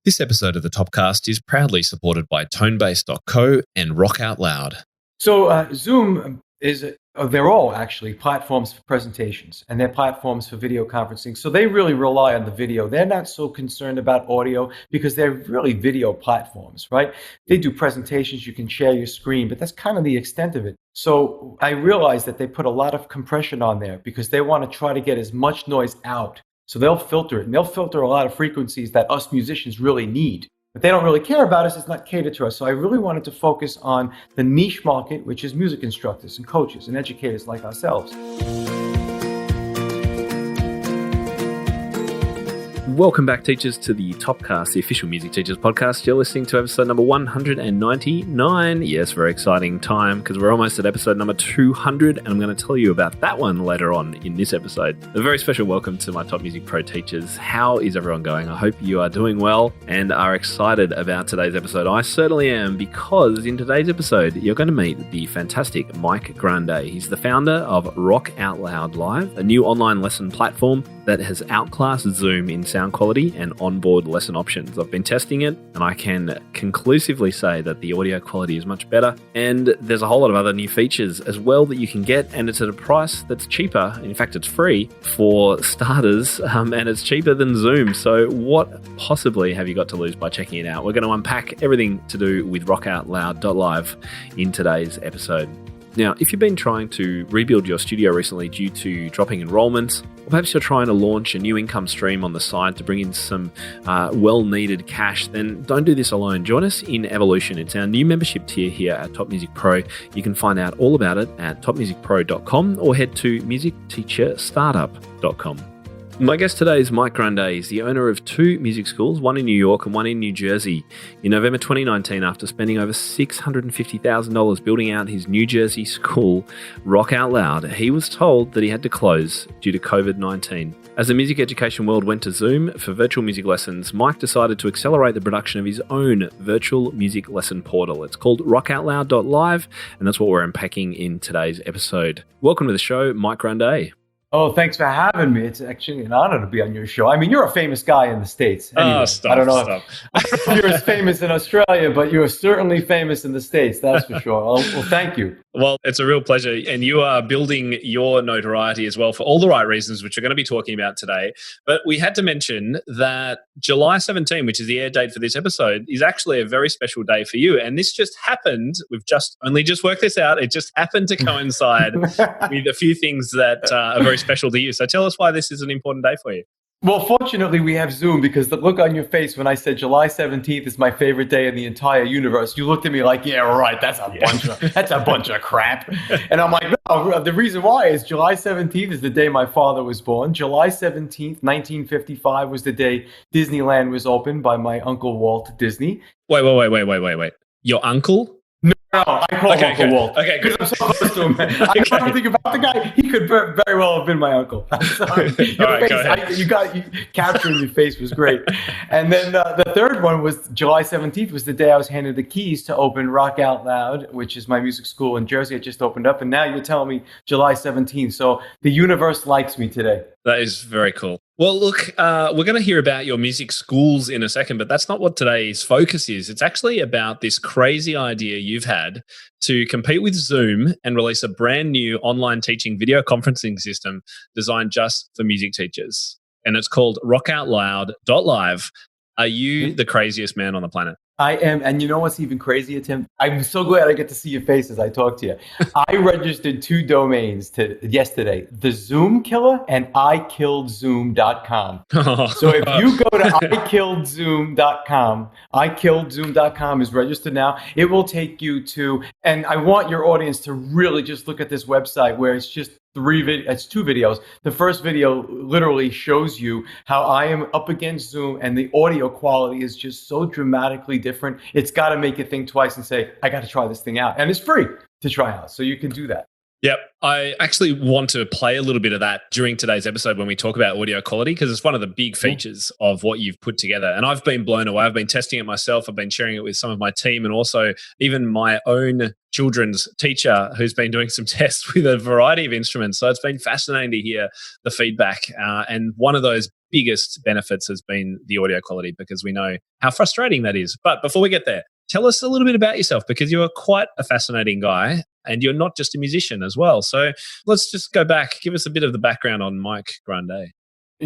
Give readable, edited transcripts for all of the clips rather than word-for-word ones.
This episode of the Topcast is proudly supported by Tonebase.co and Rock Out Loud. So Zoom they're all actually platforms for presentations, and they're platforms for video conferencing. So they really rely on the video. They're not so concerned about audio because they're really video platforms, right? They do presentations, you can share your screen, but that's kind of the extent of it. So I realized that they put a lot of compression on there because they want to try to get as much noise out. So they'll filter it, and they'll filter a lot of frequencies that us musicians really need. But they don't really care about us. It's not catered to us. So I really wanted to focus on the niche market, which is music instructors and coaches and educators like ourselves. Welcome back, teachers, to the Topcast, the official Music Teachers podcast. You're listening to episode number 199. Yes, very exciting time because we're almost at episode number 200, and I'm going to tell you about that one later on in this episode. A very special welcome to my Top Music Pro teachers. How is everyone going? I hope you are doing well and are excited about today's episode. I certainly am, because in today's episode, you're going to meet the fantastic Mike Grande. He's the founder of RockOutLoud.Live, a new online lesson platform that has outclassed Zoom in sound quality and onboard lesson options. I've been testing it, and I can conclusively say that the audio quality is much better, and there's a whole lot of other new features as well that you can get, and it's at a price that's cheaper. In fact, it's free for starters, and it's cheaper than Zoom. So what possibly have you got to lose by checking it out? We're going to unpack everything to do with RockOutLoud.Live in today's episode. Now, if you've been trying to rebuild your studio recently due to dropping enrollments, or perhaps you're trying to launch a new income stream on the side to bring in some well-needed cash, then don't do this alone. Join us in Evolution. It's our new membership tier here at Top Music Pro. You can find out all about it at topmusicpro.com or head to musicteacherstartup.com. My guest today is Mike Grande. He's the owner of two music schools, one in New York and one in New Jersey. In November 2019, after spending over $650,000 building out his New Jersey school, Rock Out Loud, he was told that he had to close due to COVID-19. As the music education world went to Zoom for virtual music lessons, Mike decided to accelerate the production of his own virtual music lesson portal. It's called RockOutLoud.Live, and that's what we're unpacking in today's episode. Welcome to the show, Mike Grande. Oh, thanks for having me. It's actually an honor to be on your show. I mean, you're a famous guy in the States. Anyway, stop. I don't know if you're as famous in Australia, but you're certainly famous in the States, that's for sure. Well, thank you. Well, it's a real pleasure. And you are building your notoriety as well for all the right reasons, which we're going to be talking about today. But we had to mention that July 17, which is the air date for this episode, is actually a very special day for you. And this just happened. We've only just worked this out. It just happened to coincide with a few things that are very special to you. So tell us why this is an important day for you. Well, fortunately, we have Zoom, because the look on your face when I said July 17th is my favorite day in the entire universe, you looked at me like, yeah, right, that's a bunch of crap. And I'm like, no, the reason why is July 17th is the day my father was born. July 17th, 1955 was the day Disneyland was opened by my uncle Walt Disney. Wait. Your uncle? No, I call him Uncle Walt. Okay, because I'm so close to him. I know everything about the guy. He could very well have been my uncle. I'm sorry. You capturing your face was great. And then the third one was July 17th was the day I was handed the keys to open Rock Out Loud, which is my music school in Jersey. It just opened up, and now you're telling me July 17th. So the universe likes me today. That is very cool. Well, look, we're going to hear about your music schools in a second, but that's not what today's focus is. It's actually about this crazy idea you've had to compete with Zoom and release a brand new online teaching video conferencing system designed just for music teachers. And it's called RockOutLoud.Live. Are you the craziest man on the planet? I am. And you know what's even crazier, Tim? I'm so glad I get to see your face as I talk to you. I registered 2 domains yesterday, the Zoom Killer and ikilledzoom.com. So if you go to ikilledzoom.com, ikilledzoom.com is registered now. It will take you to, and I want your audience to really just look at this website where it's just it's 2 videos. The first video literally shows you how I am up against Zoom, and the audio quality is just so dramatically different. It's got to make you think twice and say, I got to try this thing out. And it's free to try out, so you can do that. Yep. I actually want to play a little bit of that during today's episode when we talk about audio quality, because it's one of the big features of what you've put together. And I've been blown away. I've been testing it myself. I've been sharing it with some of my team, and also even my own children's teacher who's been doing some tests with a variety of instruments. So it's been fascinating to hear the feedback. And one of those biggest benefits has been the audio quality, because we know how frustrating that is. But before we get there, tell us a little bit about yourself, because you're quite a fascinating guy and you're not just a musician as well. So let's just go back. Give us a bit of the background on Mike Grande.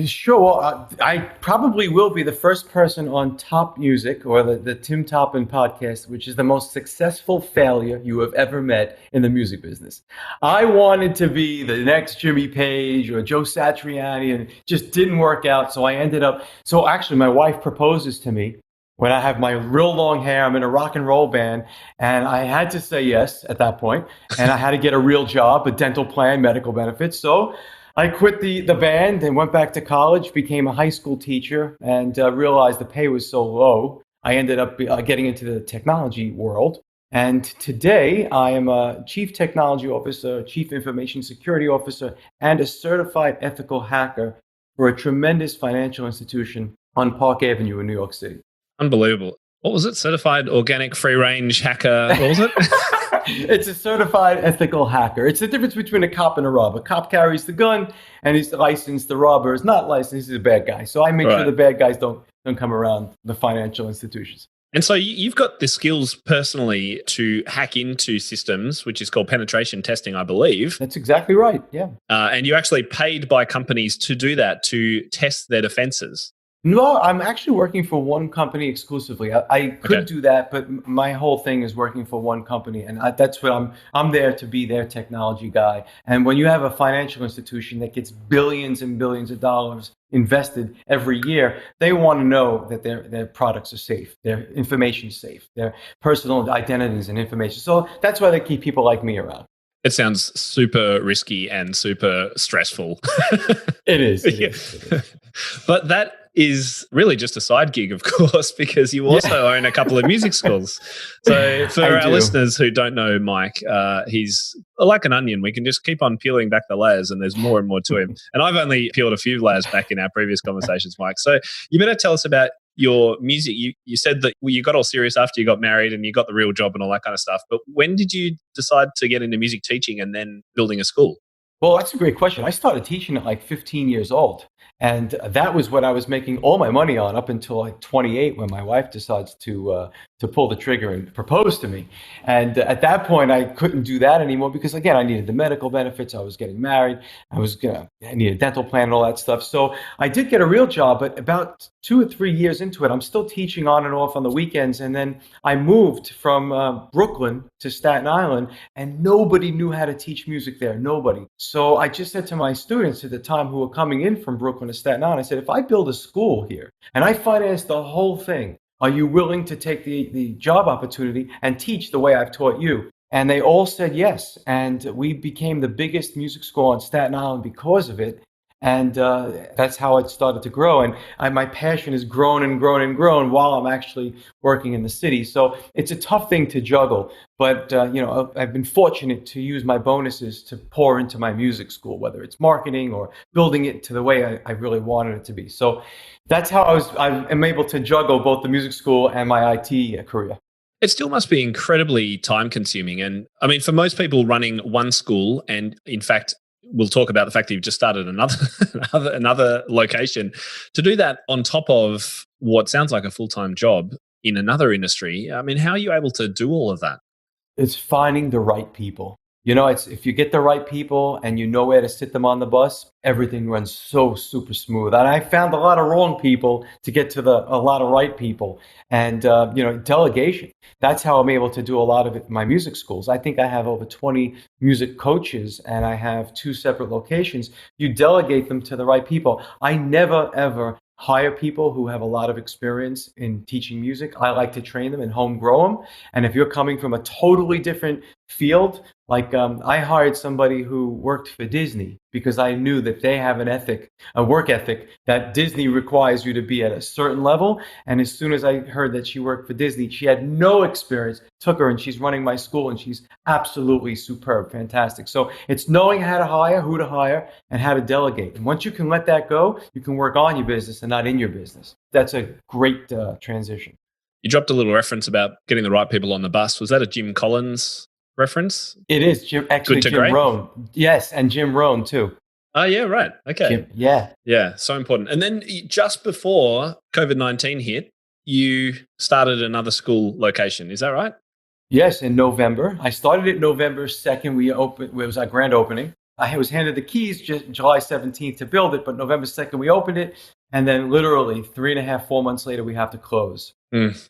Sure. Well, I probably will be the first person on Top Music, or the Tim Toppin podcast, which is the most successful failure you have ever met in the music business. I wanted to be the next Jimmy Page or Joe Satriani, and it just didn't work out. So I ended up, so actually my wife proposes to me when I have my real long hair. I'm in a rock and roll band, and I had to say yes at that point. And I had to get a real job, a dental plan, medical benefits. So I quit the band and went back to college, became a high school teacher, and realized the pay was so low. I ended up getting into the technology world. And today I am a chief technology officer, chief information security officer, and a certified ethical hacker for a tremendous financial institution on Park Avenue in New York City. Unbelievable. What was it? Certified organic free range hacker. What was it? It's a certified ethical hacker. It's the difference between a cop and a robber. A cop carries the gun and he's licensed. The robber is not licensed. He's a bad guy. So I make sure the bad guys don't come around the financial institutions. And so you've got the skills personally to hack into systems, which is called penetration testing, I believe. That's exactly right. Yeah. And you're actually paid by companies to do that, to test their defenses. No, I'm actually working for one company exclusively. I could do that, but my whole thing is working for one company, and that's what I'm there to be their technology guy. And when you have a financial institution that gets billions and billions of dollars invested every year, they want to know that their products are safe, their information is safe, their personal identities and information. So that's why they keep people like me around. It sounds super risky and super stressful. It is. But that is really just a side gig, of course, because you also own a couple of music schools. So for our listeners who don't know Mike, he's like an onion. We can just keep on peeling back the layers, and there's more and more to him. And I've only peeled a few layers back in our previous conversations, Mike. So you better tell us about your music. You said that you got all serious after you got married and you got the real job and all that kind of stuff. But when did you decide to get into music teaching and then building a school? Well, that's a great question. I started teaching at like 15 years old. And that was what I was making all my money on up until like 28, when my wife decides to pull the trigger and propose to me. And at that point, I couldn't do that anymore because, again, I needed the medical benefits. I was getting married. I needed a dental plan and all that stuff. So I did get a real job, but about 2 or 3 years into it, I'm still teaching on and off on the weekends. And then I moved from Brooklyn to Staten Island, and nobody knew how to teach music there. Nobody. So I just said to my students at the time who were coming in from Brooklyn to Staten Island, I said, if I build a school here and I finance the whole thing, are you willing to take the job opportunity and teach the way I've taught you? And they all said yes. And we became the biggest music school on Staten Island because of it. And that's how it started to grow. And my passion has grown and grown and grown while I'm actually working in the city. So it's a tough thing to juggle. But, I've been fortunate to use my bonuses to pour into my music school, whether it's marketing or building it to the way I really wanted it to be. So that's how I am able to juggle both the music school and my IT career. It still must be incredibly time consuming. And I mean, for most people running one school, and in fact, we'll talk about the fact that you've just started another location, to do that on top of what sounds like a full-time job in another industry. I mean, how are you able to do all of that? It's finding the right people. It's if you get the right people and you know where to sit them on the bus, everything runs so super smooth. And I found a lot of wrong people to get to a lot of right people. And, delegation. That's how I'm able to do a lot of it in my music schools. I think I have over 20 music coaches and I have 2 separate locations. You delegate them to the right people. I never, ever hire people who have a lot of experience in teaching music. I like to train them and home grow them. And if you're coming from a totally different field, like I hired somebody who worked for Disney because I knew that they have a work ethic that Disney requires you to be at a certain level. And as soon as I heard that she worked for Disney, she had no experience, took her, and she's running my school, and she's absolutely superb, fantastic. So it's knowing how to hire, who to hire, and how to delegate. And once you can let that go, you can work on your business and not in your business. That's a great transition. You dropped a little reference about getting the right people on the bus. Was that a Jim Collins reference? It is Jim. Actually, Good to Jim great? Rohn. Yes, and Jim Rohn too. Oh, yeah, right. Okay. Yeah, so important. And then just before COVID-19 hit, you started another school location. Is that right? Yes, in November. I started it November 2nd. It was our grand opening. I was handed the keys July 17th to build it, but November 2nd we opened it. And then literally 3.5, 4 months later, we have to close.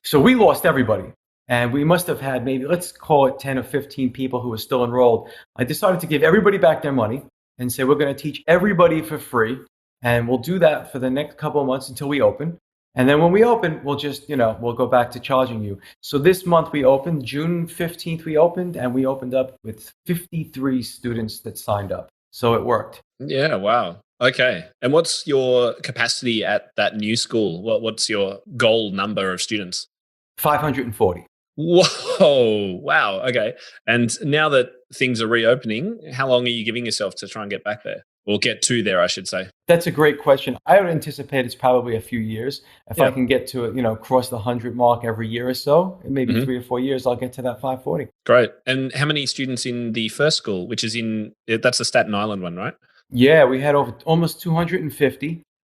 So we lost everybody. And we must have had maybe, let's call it 10 or 15 people who were still enrolled. I decided to give everybody back their money and say, we're going to teach everybody for free. And we'll do that for the next couple of months until we open. And then when we open, we'll just, we'll go back to charging you. So this month we opened, June 15th we opened, and we opened up with 53 students that signed up. So it worked. Yeah, wow. Okay. And what's your capacity at that new school? What's your goal number of students? 540. Whoa. Wow. Okay. And now that things are reopening, how long are you giving yourself to try and get back there? Or get to there, I should say. That's a great question. I would anticipate it's probably a few years. If I can get to, cross the 100 mark every year or so, maybe 3 or 4 years, I'll get to that 540. Great. And how many students in the first school, which is that's the Staten Island one, right? Yeah, we had almost 250.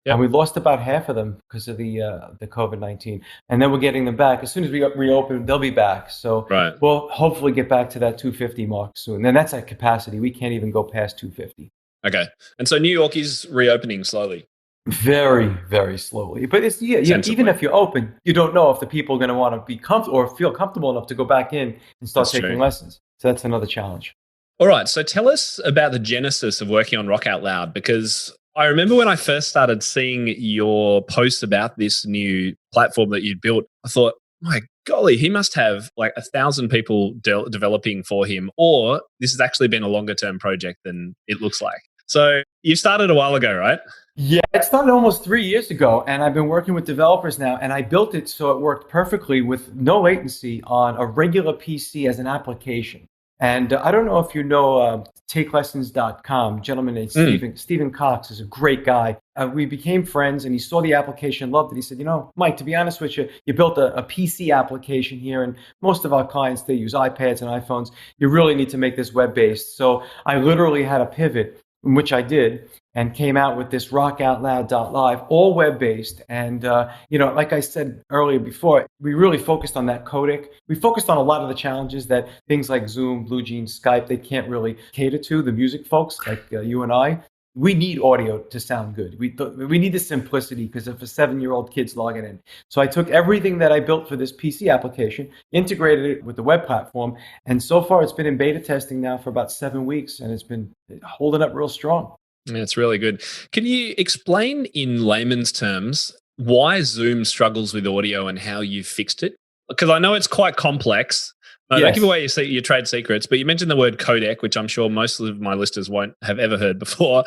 Yep. And we lost about half of them because of the COVID-19. And then we're getting them back. As soon as we reopen, they'll be back. So we'll hopefully get back to that 250 mark soon. And that's at capacity. We can't even go past 250. Okay. And so New York is reopening slowly. Very, very slowly. But it's even if you open, you don't know if the people are going to want to be comfortable or feel comfortable enough to go back in and start taking lessons. So that's another challenge. All right. So tell us about the genesis of working on Rock Out Loud, because I remember when I first started seeing your posts about this new platform that you'd built, I thought, my golly, he must have like 1,000 people developing for him, or this has actually been a longer term project than it looks like. So you started a while ago, right? Yeah, it started almost 3 years ago, and I've been working with developers now, and I built it so it worked perfectly with no latency on a regular PC as an application. And I don't know if you know takelessons.com. Gentleman named Stephen Cox is a great guy. We became friends, and he saw the application, loved it. He said, Mike, to be honest with you, you built a PC application here, and most of our clients, they use iPads and iPhones. You really need to make this web-based. So I literally had a pivot, which I did, and came out with this RockOutLoud.Live, all web-based. And, like I said earlier before, we really focused on that codec. We focused on a lot of the challenges that things like Zoom, BlueJeans, Skype, they can't really cater to, the music folks like you and I. We need audio to sound good. We need the simplicity because if a 7-year-old kid's logging in. So I took everything that I built for this PC application, integrated it with the web platform, and so far it's been in beta testing now for about 7 weeks, and it's been holding up real strong. Yeah, it's really good. Can you explain in layman's terms why Zoom struggles with audio and how you fixed it? Because I know it's quite complex. Don't give away your trade secrets, but you mentioned the word codec, which I'm sure most of my listeners won't have ever heard before.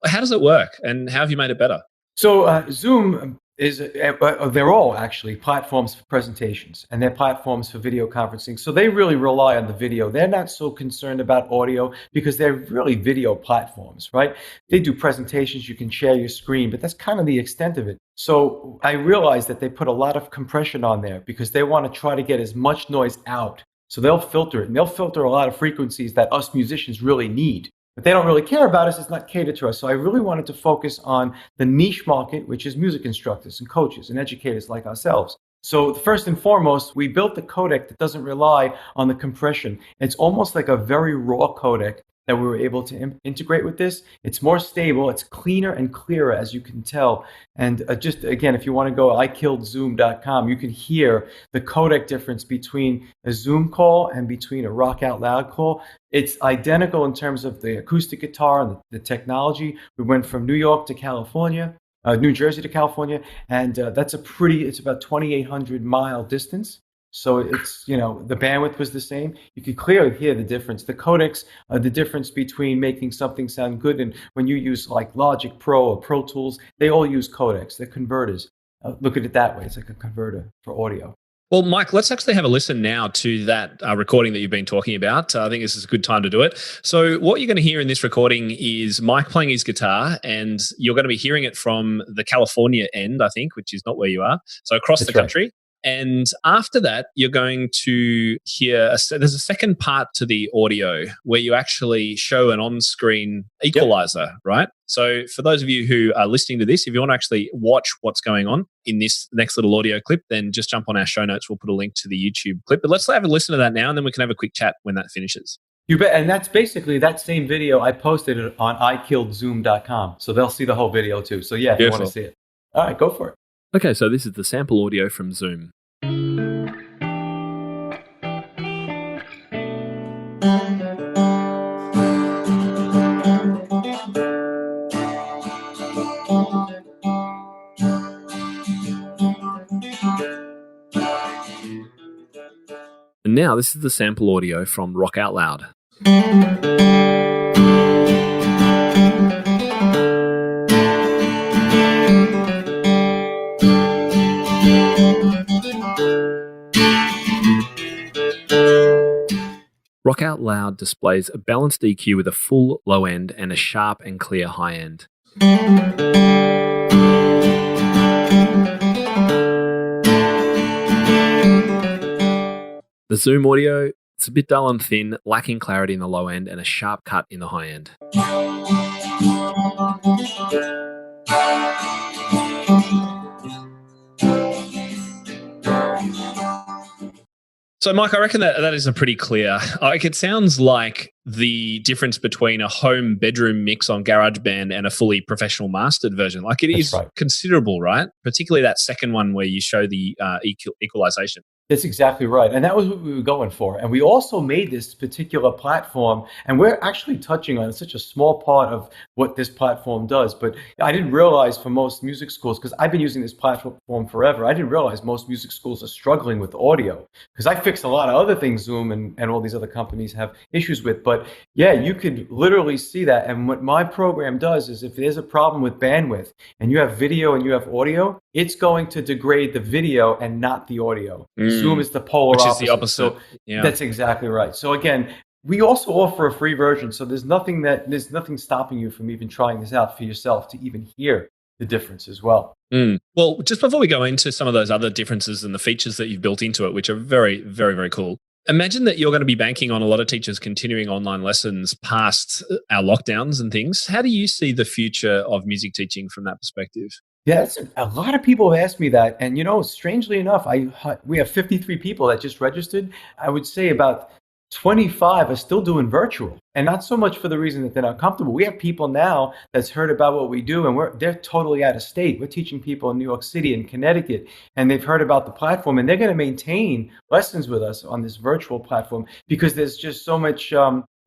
How does it work, and how have you made it better? So Zoom they're all actually platforms for presentations, and they're platforms for video conferencing. So they really rely on the video. They're not so concerned about audio because they're really video platforms, right? They do presentations, you can share your screen, but that's kind of the extent of it. So I realized that they put a lot of compression on there because they want to try to get as much noise out. So they'll filter it, and they'll filter a lot of frequencies that us musicians really need. But they don't really care about us. It's not catered to us. So I really wanted to focus on the niche market, which is music instructors and coaches and educators like ourselves. So first and foremost, we built a codec that doesn't rely on the compression. It's almost like a very raw codec that we were able to integrate with this. It's more stable. It's cleaner and clearer, as you can tell. And just again, if you want to go ikilledzoom.com, you can hear the codec difference between a Zoom call and between a Rock Out Loud call. It's identical in terms of the acoustic guitar and the technology. We went from New York to California, New Jersey to California, and it's about 2,800 mile distance. So it's, the bandwidth was the same. You could clearly hear the difference. The codecs are the difference between making something sound good. And when you use like Logic Pro or Pro Tools, they all use codecs. They're converters. Look at it that way. It's like a converter for audio. Well, Mike, let's actually have a listen now to that recording that you've been talking about. I think this is a good time to do it. So what you're going to hear in this recording is Mike playing his guitar, and you're going to be hearing it from the California end, I think, which is not where you are. So across the country. And after that, you're going to hear, there's a second part to the audio where you actually show an on-screen equalizer, right? So for those of you who are listening to this, if you want to actually watch what's going on in this next little audio clip, then just jump on our show notes. We'll put a link to the YouTube clip. But let's have a listen to that now, and then we can have a quick chat when that finishes. You bet. And that's basically that same video. I posted it on ikilledzoom.com. So they'll see the whole video too. So yeah, if you want to see it. All right, go for it. Okay, so this is the sample audio from Zoom. And now this is the sample audio from Rock Out Loud. Rock Out Loud displays a balanced EQ with a full low end and a sharp and clear high end. The Zoom audio, it's a bit dull and thin, lacking clarity in the low end and a sharp cut in the high end. So, Mike, I reckon that is a pretty clear. It sounds like the difference between a home bedroom mix on GarageBand and a fully professional mastered version. Like it is considerable, right? Particularly that second one where you show the equalization. That's exactly right. And that was what we were going for. And we also made this particular platform, and we're actually touching on such a small part of what this platform does. But I didn't realize for most music schools, because I've been using this platform forever, I didn't realize most music schools are struggling with audio. Because I fixed a lot of other things Zoom and all these other companies have issues with. But yeah, you could literally see that. And what my program does is if there's a problem with bandwidth and you have video and you have audio, it's going to degrade the video and not the audio. Zoom is the polar opposite. Which is the opposite. So that's exactly right. So again, we also offer a free version. So there's nothing stopping you from even trying this out for yourself to even hear the difference as well. Well, just before we go into some of those other differences and the features that you've built into it, which are very, very, very cool. Imagine that you're going to be banking on a lot of teachers continuing online lessons past our lockdowns and things. How do you see the future of music teaching from that perspective? Yeah, a lot of people have asked me that. And, strangely enough, we have 53 people that just registered. I would say about 25 are still doing virtual, and not so much for the reason that they're not comfortable. We have people now that's heard about what we do, and they're totally out of state. We're teaching people in New York City and Connecticut, and they've heard about the platform, and they're going to maintain lessons with us on this virtual platform because there's just so much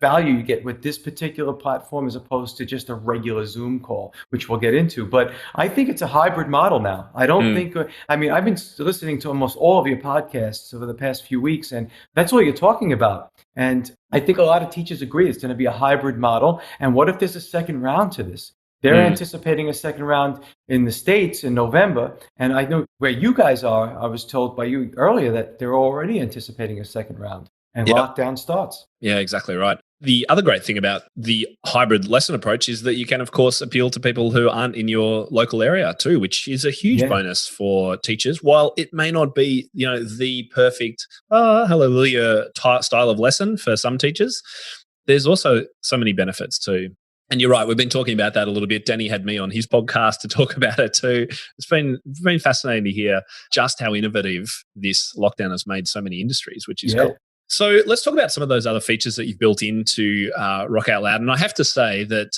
value you get with this particular platform as opposed to just a regular Zoom call, which we'll get into. But I think it's a hybrid model now. I don't think, I've been listening to almost all of your podcasts over the past few weeks, and that's all you're talking about. And I think a lot of teachers agree it's going to be a hybrid model. And what if there's a second round to this? They're anticipating a second round in the States in November. And I know where you guys are, I was told by you earlier that they're already anticipating a second round and lockdown starts. Yeah, exactly right. The other great thing about the hybrid lesson approach is that you can, of course, appeal to people who aren't in your local area too, which is a huge bonus for teachers. While it may not be, the perfect hallelujah style of lesson for some teachers, there's also so many benefits too. And you're right, we've been talking about that a little bit. Danny had me on his podcast to talk about it too. It's been fascinating to hear just how innovative this lockdown has made so many industries, which is cool. So let's talk about some of those other features that you've built into Rock Out Loud. And I have to say that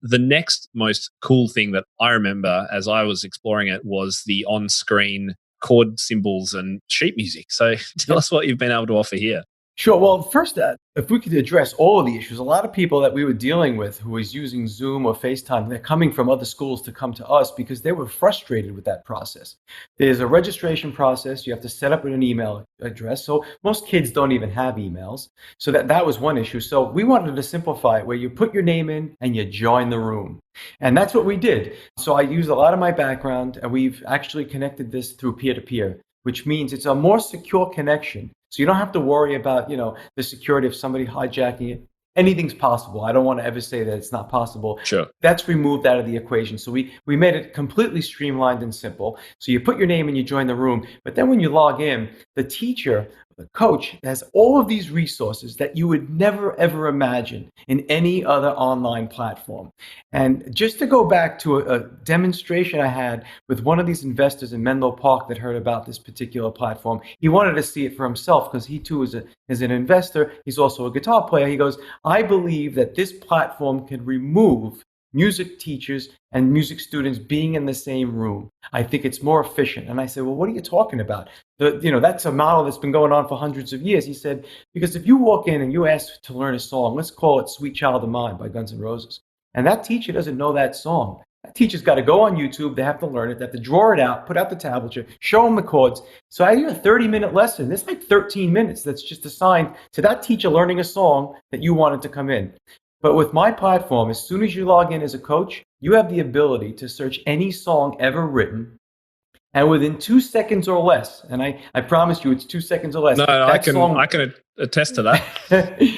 the next most cool thing that I remember as I was exploring it was the on-screen chord symbols and sheet music. So tell us what you've been able to offer here. Sure. Well, first, if we could address all of the issues, a lot of people that we were dealing with who was using Zoom or FaceTime, they're coming from other schools to come to us because they were frustrated with that process. There's a registration process. You have to set up an email address. So most kids don't even have emails. So that was one issue. So we wanted to simplify it where you put your name in and you join the room. And that's what we did. So I used a lot of my background, and we've actually connected this through peer-to-peer, which means it's a more secure connection. So you don't have to worry about, the security of somebody hijacking it. anything's possible. I don't want to ever say that it's not possible. Sure. That's removed out of the equation. So we made it completely streamlined and simple. So you put your name and you join the room. But then when you log in, the teacher, the coach, has all of these resources that you would never, ever imagine in any other online platform. And just to go back to a demonstration I had with one of these investors in Menlo Park that heard about this particular platform, he wanted to see it for himself because he too is an investor. He's also a guitar player. He goes, I believe that this platform can remove music teachers and music students being in the same room. I think it's more efficient. And I said, well, what are you talking about? That's a model that's been going on for hundreds of years. He said, because if you walk in and you ask to learn a song, let's call it Sweet Child of Mine by Guns N' Roses, and that teacher doesn't know that song, that teacher's got to go on YouTube, they have to learn it, they have to draw it out, put out the tablature, show them the chords. So I do a 30-minute lesson. There's like 13 minutes that's just assigned to that teacher learning a song that you wanted to come in. But with my platform, as soon as you log in as a coach, you have the ability to search any song ever written. And within 2 seconds or less, and I promise you it's 2 seconds or less. No, I can attest to that.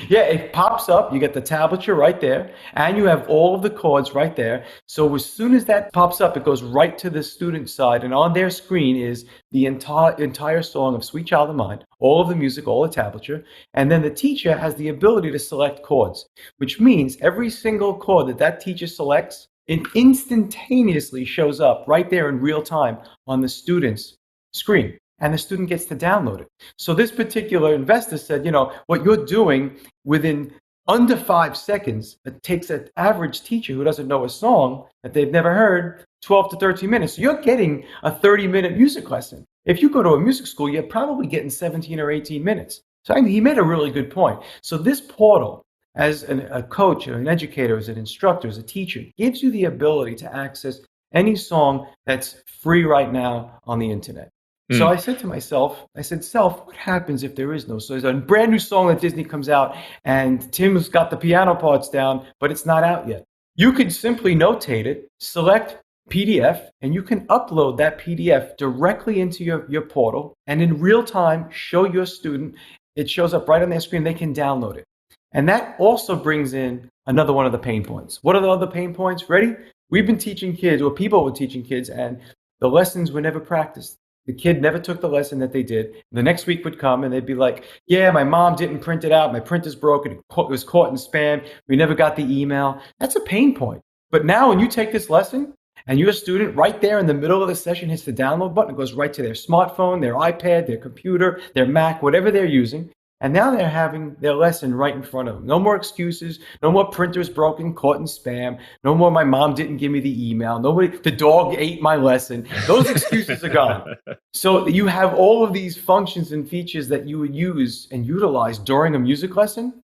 Yeah, it pops up. You get the tablature right there, and you have all of the chords right there. So as soon as that pops up, it goes right to the student side, and on their screen is the entire song of Sweet Child of Mine, all of the music, all the tablature, and then the teacher has the ability to select chords, which means every single chord that teacher selects, it instantaneously shows up right there in real time on the student's screen, and the student gets to download it. So this particular investor said, what you're doing within under 5 seconds, it takes an average teacher who doesn't know a song that they've never heard 12 to 13 minutes. So you're getting a 30-minute music lesson. If you go to a music school, you're probably getting 17 or 18 minutes. So he made a really good point. So this portal, as a coach, an educator, as an instructor, as a teacher, gives you the ability to access any song that's free right now on the internet. So I said to myself, Self, what happens if there is no song? There's a brand new song that Disney comes out and Tim's got the piano parts down, but it's not out yet. You could simply notate it, select PDF, and you can upload that PDF directly into your portal and in real time show your student. It shows up right on their screen. They can download it. And that also brings in another one of the pain points. What are the other pain points? Ready? We've been teaching kids, or people were teaching kids, and the lessons were never practiced. The kid never took the lesson that they did. The next week would come and they'd be like, yeah, my mom didn't print it out. My printer's broken. It was caught in spam. We never got the email. That's a pain point. But now when you take this lesson and your student right there in the middle of the session hits the download button, it goes right to their smartphone, their iPad, their computer, their Mac, whatever they're using. And now they're having their lesson right in front of them. No more excuses. No more printers broken, caught in spam. No more my mom didn't give me the email. The dog ate my lesson. Those excuses are gone. So you have all of these functions and features that you would use and utilize during a music lesson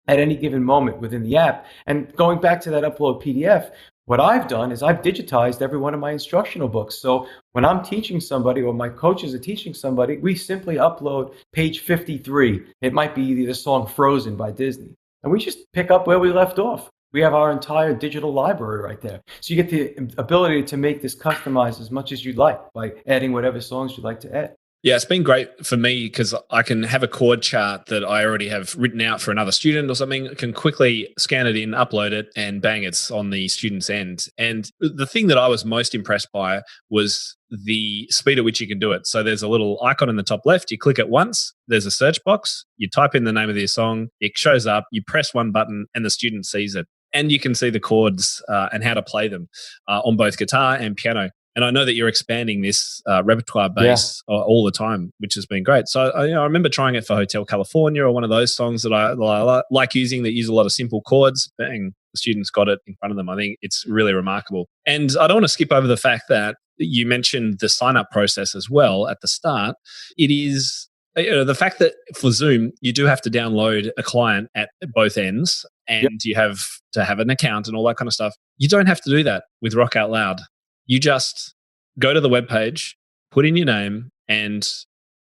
at any given moment within the app. And going back to that upload PDF, what I've done is I've digitized every one of my instructional books. So when I'm teaching somebody or my coaches are teaching somebody, we simply upload page 53. It might be the song Frozen by Disney. And we just pick up where we left off. We have our entire digital library right there. So you get the ability to make this customized as much as you'd like by adding whatever songs you'd like to add. Yeah, it's been great for me because I can have a chord chart that I already have written out for another student or something, can quickly scan it in, upload it, and bang, it's on the student's end. And the thing that I was most impressed by was the speed at which you can do it. So there's a little icon in the top left. You click it once, there's a search box, you type in the name of the song, it shows up, you press one button, and the student sees it. And you can see the chords and how to play them on both guitar and piano. And I know that you're expanding this repertoire base all the time, which has been great. So I remember trying it for Hotel California, or one of those songs that I like using that use a lot of simple chords. Bang, the students got it in front of them. I think it's really remarkable. And I don't want to skip over the fact that you mentioned the sign-up process as well at the start. It is the fact that for Zoom, you do have to download a client at both ends, and you have to have an account and all that kind of stuff. You don't have to do that with Rock Out Loud. You just go to the webpage, put in your name, and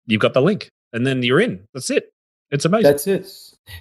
you've got the link. And then you're in. That's it. It's amazing. That's it.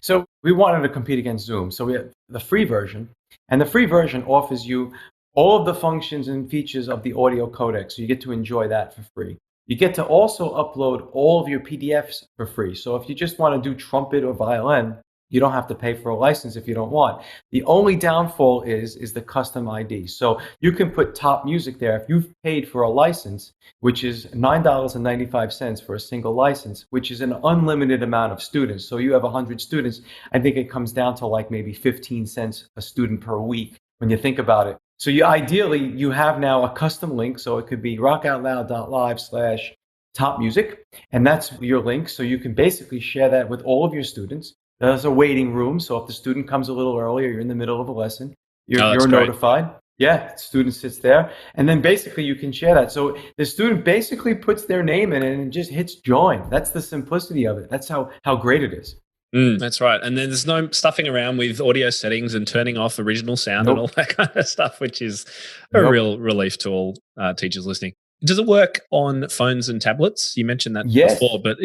So we wanted to compete against Zoom. So we have the free version. And the free version offers you all of the functions and features of the audio codec. So you get to enjoy that for free. You get to also upload all of your PDFs for free. So if you just want to do trumpet or violin, You don't have to pay for a license if you don't want. The only downfall is the custom ID. So you can put top music there. If you've paid for a license, which is $9.95 for a single license, which is an unlimited amount of students. So you have 100 students, I think it comes down to like maybe 15 cents a student per week when you think about it. So ideally, you have now a custom link. So it could be RockOutLoud.Live/top music, and that's your link. So you can basically share that with all of your students. There's a waiting room. So if the student comes a little earlier, you're in the middle of a lesson, you're notified. Yeah, the student sits there. And then basically you can share that. So the student basically puts their name in it and just hits join. That's the simplicity of it. That's how great it is. That's right. And then there's no stuffing around with audio settings and turning off original sound and all that kind of stuff, which is a real relief to all teachers listening. Does it work on phones and tablets? You mentioned that before, but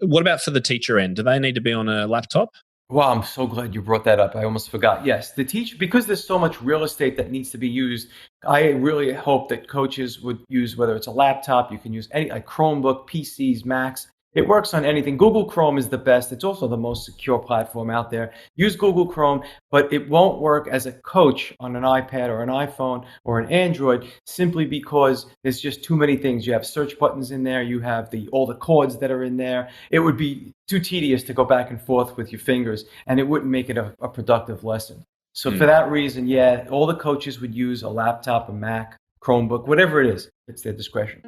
what about for the teacher end? Do they need to be on a laptop? Wow, I'm so glad you brought that up. I almost forgot. Yes, the teacher, because there's so much real estate that needs to be used, I really hope that coaches would use, whether it's a laptop, you can use any like Chromebook, PCs, Macs. It works on anything. Google Chrome is the best. It's also the most secure platform out there. Use Google Chrome, but it won't work as a coach on an iPad or an iPhone or an Android simply because there's just too many things. You have search buttons in there. You have all the chords that are in there. It would be too tedious to go back and forth with your fingers, and it wouldn't make it a productive lesson. So for that reason, all the coaches would use a laptop, a Mac, Chromebook, whatever it is. It's their discretion.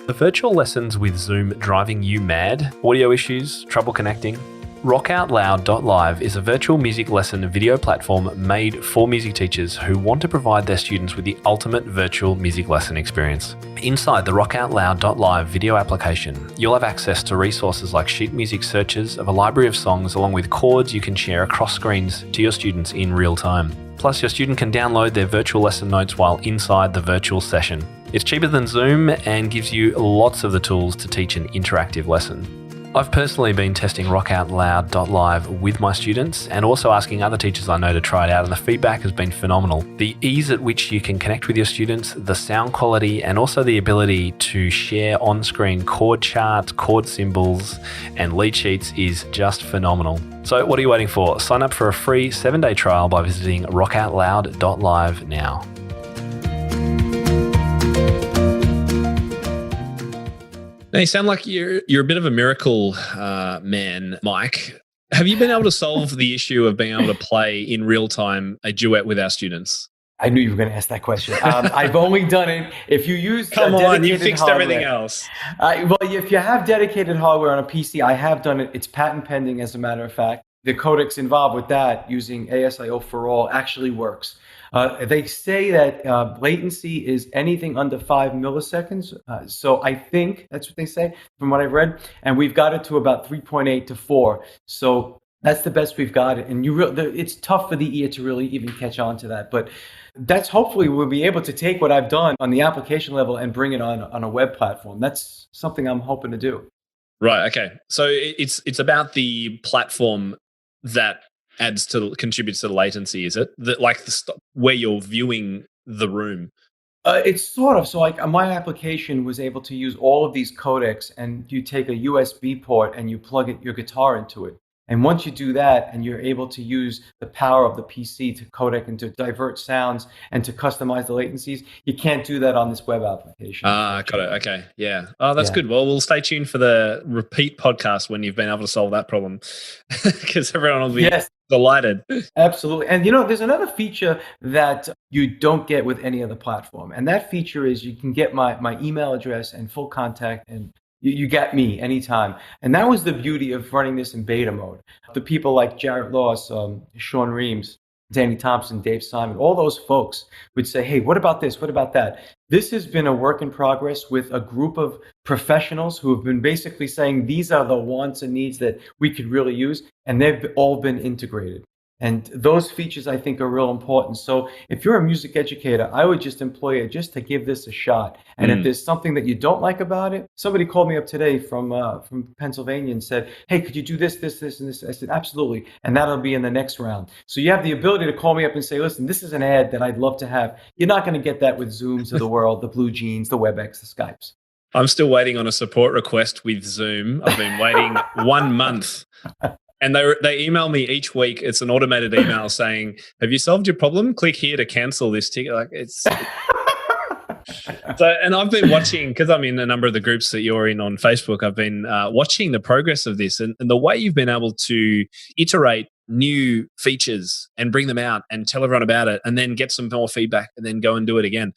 Are virtual lessons with Zoom driving you mad? Audio issues? Trouble connecting? RockOutLoud.Live is a virtual music lesson video platform made for music teachers who want to provide their students with the ultimate virtual music lesson experience. Inside the RockOutLoud.Live video application, you'll have access to resources like sheet music searches of a library of songs along with chords you can share across screens to your students in real time. Plus, your student can download their virtual lesson notes while inside the virtual session. It's cheaper than Zoom and gives you lots of the tools to teach an interactive lesson. I've personally been testing RockOutLoud.Live with my students and also asking other teachers I know to try it out, and the feedback has been phenomenal. The ease at which you can connect with your students, the sound quality, and also the ability to share on-screen chord charts, chord symbols, and lead sheets is just phenomenal. So what are you waiting for? Sign up for a free 7-day trial by visiting RockOutLoud.Live now. Now, you sound like you're a bit of a miracle man, Mike. Have you been able to solve the issue of being able to play in real time a duet with our students? I knew you were going to ask that question. I've only done it if you use Come on, you fixed hardware. Everything else. Well, if you have dedicated hardware on a PC, I have done it. It's patent pending, as a matter of fact. The codecs involved with that, using ASIO for all, actually works. They say that latency is anything under 5 milliseconds. So I think that's what they say from what I've read. And we've got it to about 3.8 to 4. So that's the best we've got it. And it's tough for the ear to really even catch on to that. But that's hopefully we'll be able to take what I've done on the application level and bring it on a web platform. That's something I'm hoping to do. Right. Okay. So it's about the platform that contributes to the latency, is it? Where you're viewing the room? It's sort of. So like my application was able to use all of these codecs, and you take a USB port and you plug your guitar into it. And once you do that and you're able to use the power of the PC to codec and to divert sounds and to customize the latencies, you can't do that on this web application. Got it. Okay. Yeah. Oh, that's good. Well, we'll stay tuned for the repeat podcast when you've been able to solve that problem, because everyone will be delighted. Absolutely. And there's another feature that you don't get with any other platform. And that feature is you can get my email address and full contact, and you get me anytime. And that was the beauty of running this in beta mode. The people like Jarrett Loss, Sean Reams, Danny Thompson, Dave Simon, all those folks would say, hey, what about this? What about that? This has been a work in progress with a group of professionals who have been basically saying these are the wants and needs that we could really use, and they've all been integrated. And those features, I think, are real important. So if you're a music educator, I would just employ it just to give this a shot. And if there's something that you don't like about it, somebody called me up today from Pennsylvania and said, hey, could you do this, this, this, and this? I said, absolutely. And that'll be in the next round. So you have the ability to call me up and say, listen, this is an ad that I'd love to have. You're not going to get that with Zooms of the world, the Blue Jeans, the WebEx, the Skypes. I'm still waiting on a support request with Zoom. I've been waiting 1 month. And they email me each week. It's an automated email saying, "Have you solved your problem? Click here to cancel this ticket." Like it's so. And I've been watching, because I'm in a number of the groups that you're in on Facebook. I've been watching the progress of this, and the way you've been able to iterate new features and bring them out and tell everyone about it, and then get some more feedback, and then go and do it again.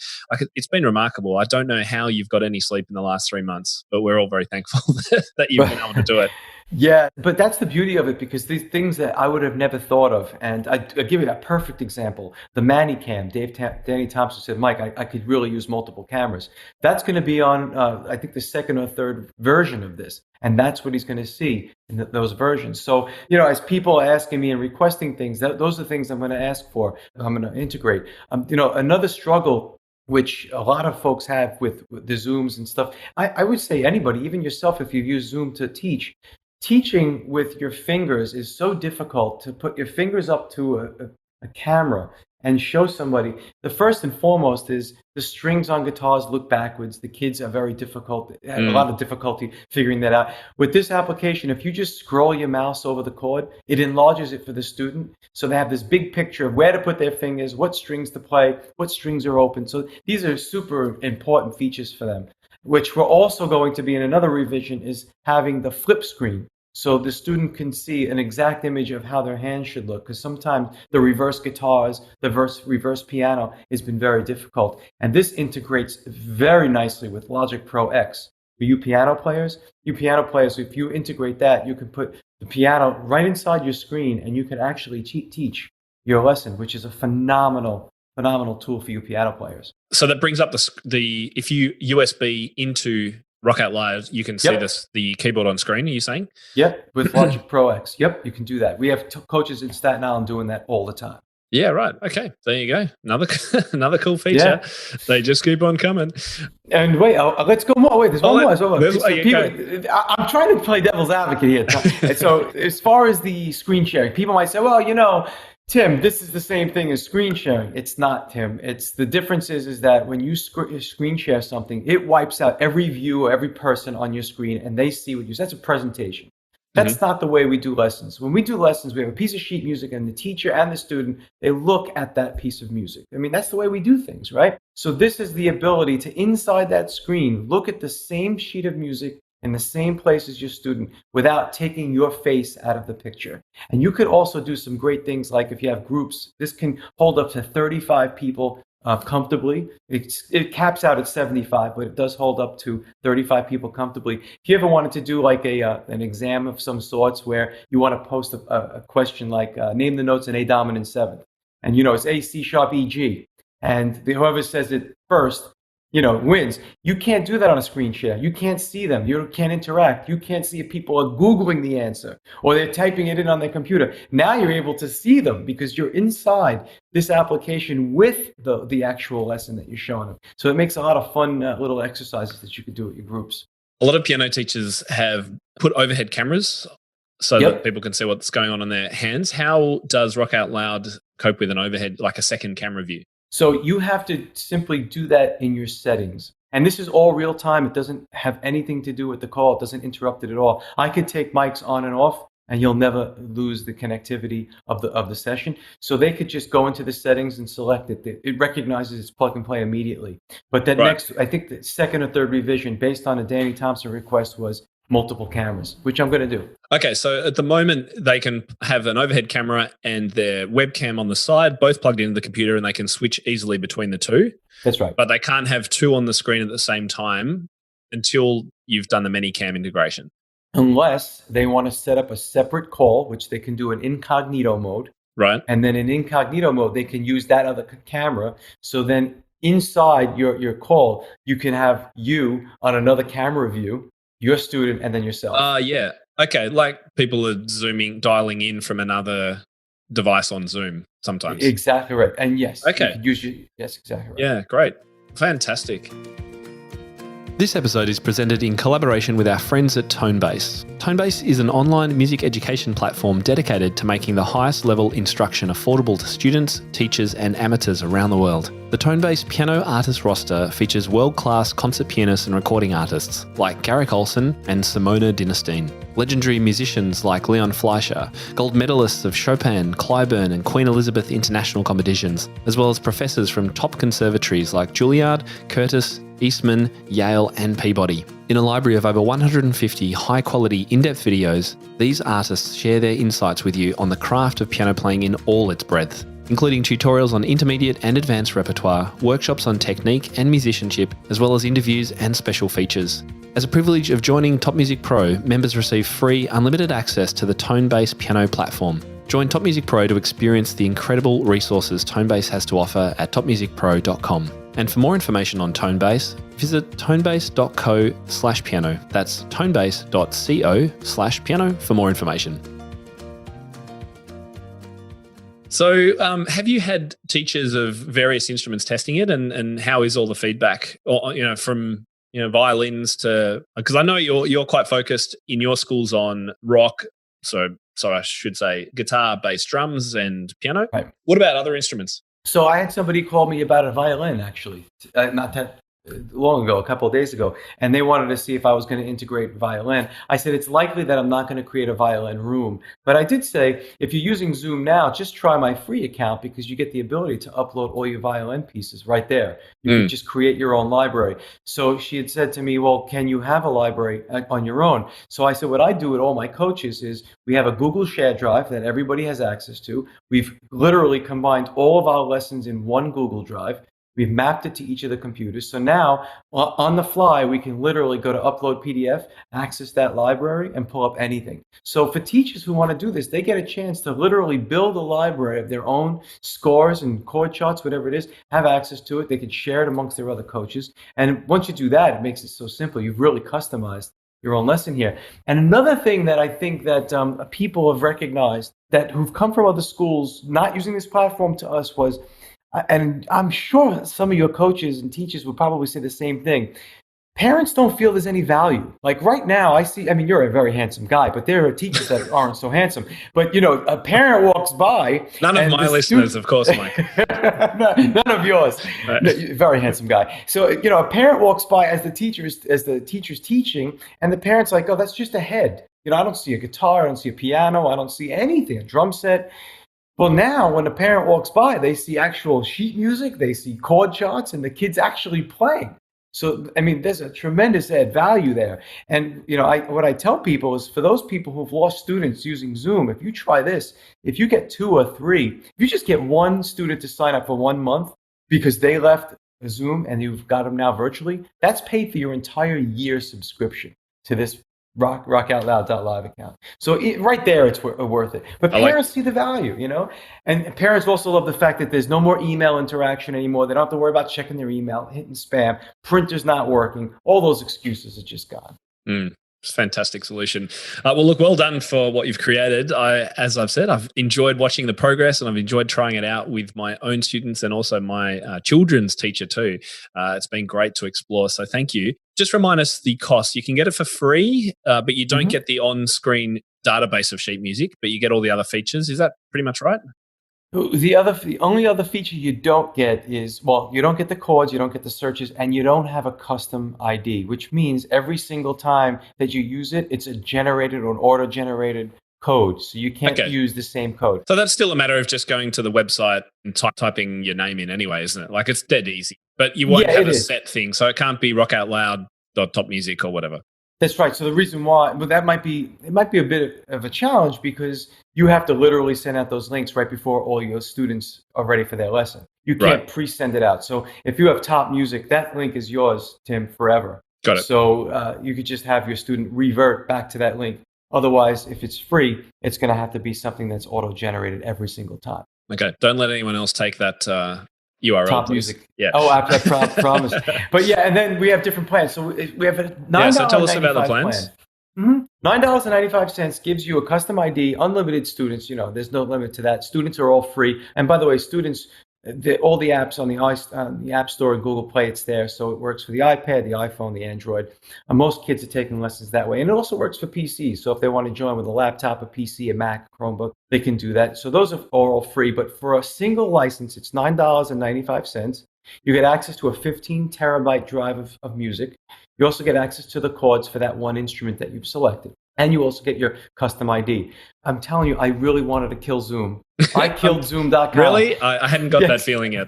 It's been remarkable. I don't know how you've got any sleep in the last 3 months, but we're all very thankful that you've been able to do it. Yeah, but that's the beauty of it, because these things that I would have never thought of, and I'll give you a perfect example. The Manny Cam, Danny Thompson said, "Mike, I could really use multiple cameras." That's going to be on, I think, the second or third version of this, and that's what he's going to see in those versions. So, as people are asking me and requesting things, those are the things I'm going to ask for. I'm going to integrate. Another struggle which a lot of folks have with the Zooms and stuff. I would say anybody, even yourself, if you use Zoom to teaching with your fingers is so difficult. To put your fingers up to a camera and show somebody. The first and foremost is the strings on guitars look backwards. The kids are very difficult, have a lot of difficulty figuring that out. With this application, if you just scroll your mouse over the chord, it enlarges it for the student. So they have this big picture of where to put their fingers, what strings to play, what strings are open. So these are super important features for them, which we're also going to be in another revision, is having the flip screen. So the student can see an exact image of how their hands should look, because sometimes the reverse guitars, the reverse piano has been very difficult. And this integrates very nicely with Logic Pro X. For you piano players, if you integrate that, you can put the piano right inside your screen, and you can actually teach your lesson, which is a phenomenal tool for you piano players. So that brings up the if you USB into Rock Out Loud, you can see the keyboard on screen, are you saying? Yep, with Logic Pro X. Yep, you can do that. We have coaches in Staten Island doing that all the time. Yeah, right. Okay, there you go. Another cool feature. Yeah. They just keep on coming. And wait, let's go more. Wait, there's one more. I'm trying to play devil's advocate here. So as far as the screen sharing, people might say, well, Tim, this is the same thing as screen sharing. It's not, Tim. The difference is that when you screen share something, it wipes out every view or every person on your screen, and they see what you. That's a presentation. That's not the way we do lessons. When we do lessons, we have a piece of sheet music, and the teacher and the student, they look at that piece of music. I mean, that's the way we do things, right? So this is the ability to, inside that screen, look at the same sheet of music in the same place as your student without taking your face out of the picture. And you could also do some great things, like if you have groups, this can hold up to 35 people comfortably. It caps out at 75, but it does hold up to 35 people comfortably. If you ever wanted to do like an exam of some sorts where you want to post a question like name the notes in A dominant seventh, and it's A, C sharp, E, G, and whoever says it first wins. You can't do that on a screen share. You can't see them. You can't interact. You can't see if people are Googling the answer or they're typing it in on their computer. Now you're able to see them because you're inside this application with the actual lesson that you're showing them. So it makes a lot of fun little exercises that you could do with your groups. A lot of piano teachers have put overhead cameras so that people can see what's going on in their hands. How does Rock Out Loud cope with an overhead, like a second camera view? So you have to simply do that in your settings. And this is all real time. It doesn't have anything to do with the call. It doesn't interrupt it at all. I could take mics on and off, and you'll never lose the connectivity of the session. So they could just go into the settings and select it. It recognizes it's plug and play immediately. But then next, I think the second or third revision based on a Danny Thompson request was multiple cameras, which I'm going to do. Okay, so at the moment, they can have an overhead camera and their webcam on the side, both plugged into the computer, and they can switch easily between the two. That's right. But they can't have two on the screen at the same time until you've done the many-cam integration. Unless they want to set up a separate call, which they can do in incognito mode. Right. And then in incognito mode, they can use that other camera. So then inside your call, you can have you on another camera view, your student, and then yourself. Yeah. Okay. Like people are dialing in from another device on Zoom sometimes. Exactly right. And yes. Okay. Yes, exactly right. Yeah, great. Fantastic. This episode is presented in collaboration with our friends at Tonebase. Tonebase is an online music education platform dedicated to making the highest level instruction affordable to students, teachers, and amateurs around the world. The Tonebase piano artist roster features world-class concert pianists and recording artists like Garrick Olson and Simona Dinestine, legendary musicians like Leon Fleischer, gold medalists of Chopin, Clyburn, and Queen Elizabeth international competitions, as well as professors from top conservatories like Juilliard, Curtis, Eastman, Yale, and Peabody. In a library of over 150 high-quality, in-depth videos, these artists share their insights with you on the craft of piano playing in all its breadth, including tutorials on intermediate and advanced repertoire, workshops on technique and musicianship, as well as interviews and special features. As a privilege of joining Top Music Pro, members receive free, unlimited access to the Tonebase piano platform. Join Top Music Pro to experience the incredible resources Tonebase has to offer at topmusicpro.com. And for more information on Tonebase, visit tonebase.co/piano. That's tonebase.co/piano for more information. So have you had teachers of various instruments testing it, and how is all the feedback, or, from violins to, because I know you're quite focused in your schools on rock, so I should say guitar, bass, drums, and piano. Right. What about other instruments? So I had somebody call me about a violin, actually, not that long ago, a couple of days ago, and they wanted to see if I was going to integrate violin. I said, it's likely that I'm not going to create a violin room. But I did say, if you're using Zoom now, just try my free account, because you get the ability to upload all your violin pieces right there. You can just create your own library. So she had said to me, well, can you have a library on your own? So I said, what I do with all my coaches is we have a Google Share Drive that everybody has access to. We've literally combined all of our lessons in one Google Drive. We've mapped it to each of the computers. So now, on the fly, we can literally go to Upload PDF, access that library, and pull up anything. So for teachers who want to do this, they get a chance to literally build a library of their own scores and chord charts, whatever it is, have access to it. They can share it amongst their other coaches. And once you do that, it makes it so simple. You've really customized your own lesson here. And another thing that I think that people have recognized that who've come from other schools not using this platform to us was, and I'm sure some of your coaches and teachers would probably say the same thing, parents don't feel there's any value. Like right now, you're a very handsome guy, but there are teachers that aren't so handsome. But, a parent walks by. None of my listeners, of course, Mike. None of yours. Right. No, very handsome guy. So, a parent walks by as the teacher's teaching, and the parent's like, oh, that's just a head. I don't see a guitar, I don't see a piano, I don't see anything, a drum set. Well, now when a parent walks by, they see actual sheet music, they see chord charts, and the kid's actually playing. So, there's a tremendous add value there. And, what I tell people is, for those people who've lost students using Zoom, if you try this, if you get 2 or 3, if you just get one student to sign up for 1 month because they left Zoom and you've got them now virtually, that's paid for your entire year subscription to this RockOutLoud.Live account. So right there, it's worth it. But parents see the value, and parents also love the fact that there's no more email interaction anymore. They don't have to worry about checking their email, hitting spam, printer's not working. All those excuses are just gone. It's a fantastic solution. Well, look, well done for what you've created. As I've said, I've enjoyed watching the progress, and I've enjoyed trying it out with my own students and also my children's teacher too. It's been great to explore. So thank you. Just remind us the cost. You can get it for free, but you don't get the on-screen database of sheet music, but you get all the other features. Is that pretty much right? The only other feature you don't get is, you don't get the chords, you don't get the searches, and you don't have a custom ID, which means every single time that you use it, it's a generated or an auto-generated code. So you can't use the same code. So that's still a matter of just going to the website and typing your name in anyway, isn't it? Like, it's dead easy. But you won't have a set thing. So it can't be RockOutLoud.TopMusic or whatever. That's right. So the reason why, it might be a bit of a challenge, because you have to literally send out those links right before all your students are ready for their lesson. You can't pre-send it out. So if you have Top Music, that link is yours, Tim, forever. Got it. So you could just have your student revert back to that link. Otherwise, if it's free, it's going to have to be something that's auto-generated every single time. Okay. Don't let anyone else take that URL. Top Music. Yeah. Oh, I promise. But and then we have different plans. So we have a $9.95 so tell us about the plans. Plan. $9.95 gives you a custom ID, unlimited students. There's no limit to that. Students are all free. And by the way, students all the apps on the App Store and Google Play, it's there. So it works for the iPad, the iPhone, the Android. Most kids are taking lessons that way. And it also works for PCs. So if they want to join with a laptop, a PC, a Mac, a Chromebook, they can do that. So those are all free. But for a single license, it's $9.95. You get access to a 15 terabyte drive of music. You also get access to the chords for that one instrument that you've selected. And you also get your custom ID. I'm telling you, I really wanted to kill Zoom. I killed Zoom.com. Really? I hadn't got that feeling yet.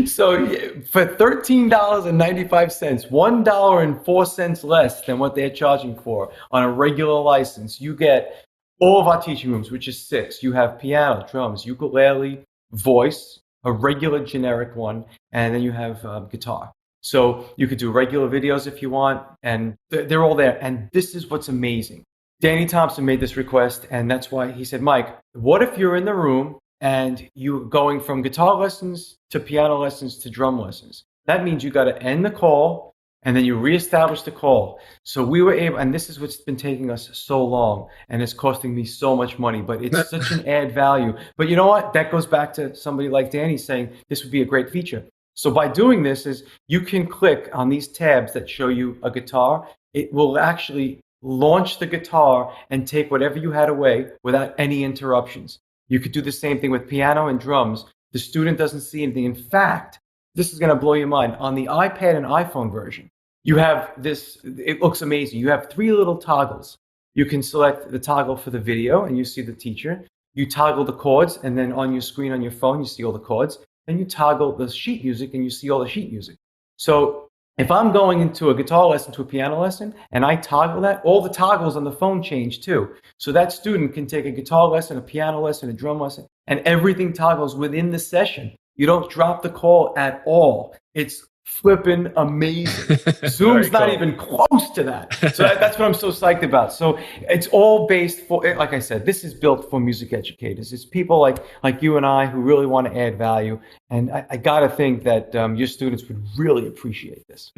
So for $13.95, $1.04 less than what they're charging for on a regular license, you get all of our teaching rooms, which is 6. You have piano, drums, ukulele, voice, a regular generic one, and then you have guitar. So you could do regular videos if you want, and they're all there. And this is what's amazing. Danny Thompson made this request, and that's why he said, Mike, what if you're in the room and you're going from guitar lessons to piano lessons to drum lessons? That means you got to end the call, and then you reestablish the call. So we were able, and this is what's been taking us so long, and it's costing me so much money, but it's such an add value. But you know what? That goes back to somebody like Danny saying this would be a great feature. So by doing this is you can click on these tabs that show you a guitar. It will actually launch the guitar and take whatever you had away without any interruptions. You could do the same thing with piano and drums. The student doesn't see anything. In fact, this is going to blow your mind. On the iPad and iPhone version, you have this, it looks amazing. You have 3 little toggles. You can select the toggle for the video and you see the teacher. You toggle the chords, and then on your screen on your phone, you see all the chords. Then you toggle the sheet music and you see all the sheet music. So if I'm going into a guitar lesson to a piano lesson and I toggle that, all the toggles on the phone change too. So that student can take a guitar lesson, a piano lesson, a drum lesson, and everything toggles within the session. You don't drop the call at all. It's flipping amazing. Zoom's not even close to that. So that's what I'm so psyched about. So it's all based for, like I said, this is built for music educators. It's people like you and I who really want to add value. And I got to think that your students would really appreciate this.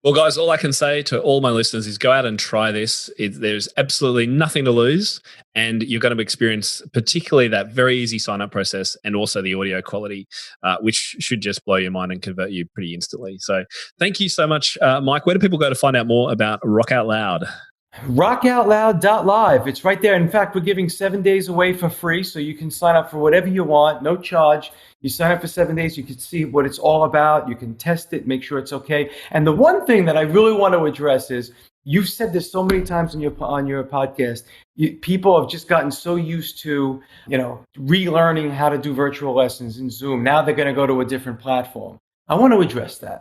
Well, guys, all I can say to all my listeners is go out and try this. There's absolutely nothing to lose, and you're going to experience particularly that very easy sign-up process and also the audio quality, which should just blow your mind and convert you pretty instantly. So thank you so much, Mike. Where do people go to find out more about Rock Out Loud? RockOutLoud.Live. It's right there. In fact, we're giving 7 days away for free, so you can sign up for whatever you want, no charge. You sign up for 7 days, you can see what it's all about. You can test it, make sure it's okay. And the one thing that I really want to address is, you've said this so many times on your podcast, people have just gotten so used to, relearning how to do virtual lessons in Zoom. Now they're going to go to a different platform. I want to address that.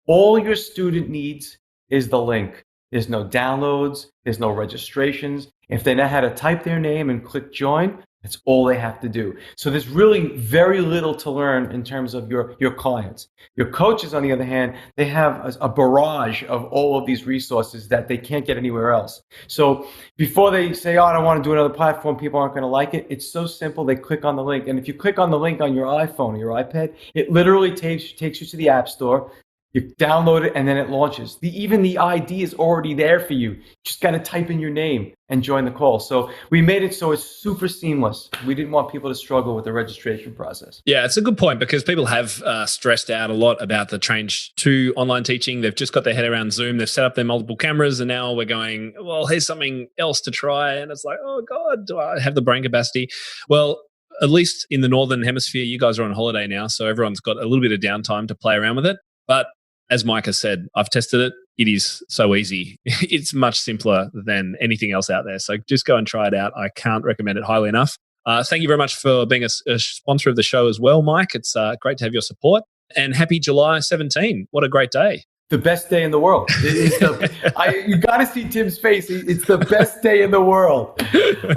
All your student needs is the link. There's no downloads. There's no registrations. If they know how to type their name and click join, that's all they have to do. So there's really very little to learn in terms of your clients. Your coaches, on the other hand, they have a barrage of all of these resources that they can't get anywhere else. So before they say, I don't want to do another platform, people aren't going to like it, it's so simple. They click on the link. And if you click on the link on your iPhone or your iPad, it literally takes you to the App Store. You download it and then it launches. Even the ID is already there for you. Just got to type in your name and join the call. So we made it so it's super seamless. We didn't want people to struggle with the registration process. Yeah, it's a good point, because people have stressed out a lot about the change to online teaching. They've just got their head around Zoom. They've set up their multiple cameras, and now we're going, well, here's something else to try. And it's like, oh God, do I have the brain capacity? Well, at least in the Northern Hemisphere, you guys are on holiday now. So everyone's got a little bit of downtime to play around with it. But as Mike has said, I've tested it. It is so easy. It's much simpler than anything else out there. So just go and try it out. I can't recommend it highly enough. Thank you very much for being a sponsor of the show as well, Mike. It's great to have your support. And happy July 17. What a great day. The best day in the world. You got to see Tim's face. It's the best day in the world.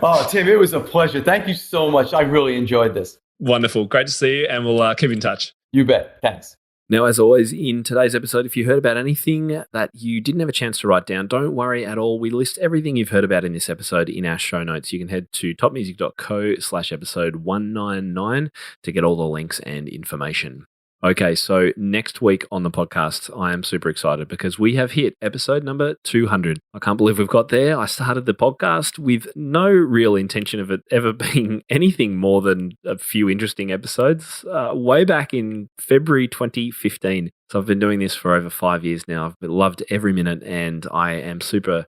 Oh, Tim, it was a pleasure. Thank you so much. I really enjoyed this. Wonderful. Great to see you. And we'll keep in touch. You bet. Thanks. Now, as always, in today's episode, if you heard about anything that you didn't have a chance to write down, don't worry at all. We list everything you've heard about in this episode in our show notes. You can head to topmusic.co/episode 199 to get all the links and information. Okay, so next week on the podcast, I am super excited because we have hit episode number 200. I can't believe we've got there. I started the podcast with no real intention of it ever being anything more than a few interesting episodes way back in February 2015. So I've been doing this for over 5 years now. I've loved every minute, and I am super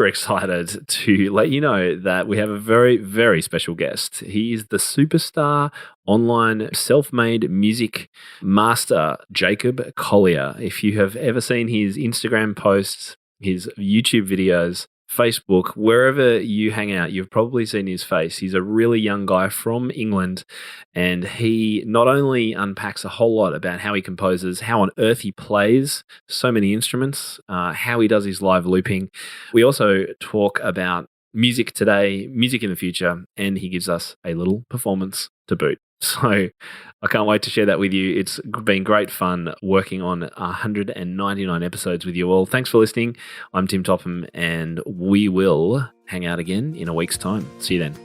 excited to let you know that we have a very, very special guest. He is the superstar online self-made music master, Jacob Collier. If you have ever seen his Instagram posts, his YouTube videos, Facebook, wherever you hang out, you've probably seen his face. He's a really young guy from England, and he not only unpacks a whole lot about how he composes, how on earth he plays so many instruments, how he does his live looping. We also talk about music today, music in the future, and he gives us a little performance to boot. So I can't wait to share that with you. It's been great fun working on 199 episodes with you all. Thanks for listening. I'm Tim Topham, and we will hang out again in a week's time. See you then.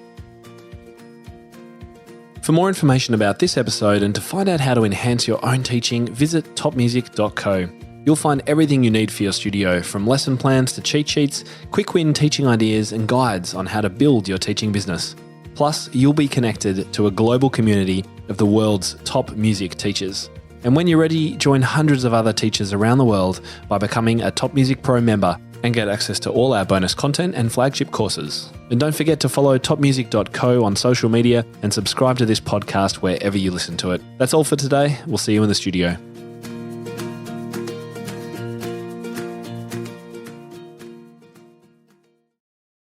For more information about this episode and to find out how to enhance your own teaching, visit topmusic.co. You'll find everything you need for your studio, from lesson plans to cheat sheets, quick win teaching ideas, and guides on how to build your teaching business. Plus, you'll be connected to a global community of the world's top music teachers. And when you're ready, join hundreds of other teachers around the world by becoming a Top Music Pro member and get access to all our bonus content and flagship courses. And don't forget to follow topmusic.co on social media and subscribe to this podcast wherever you listen to it. That's all for today. We'll see you in the studio.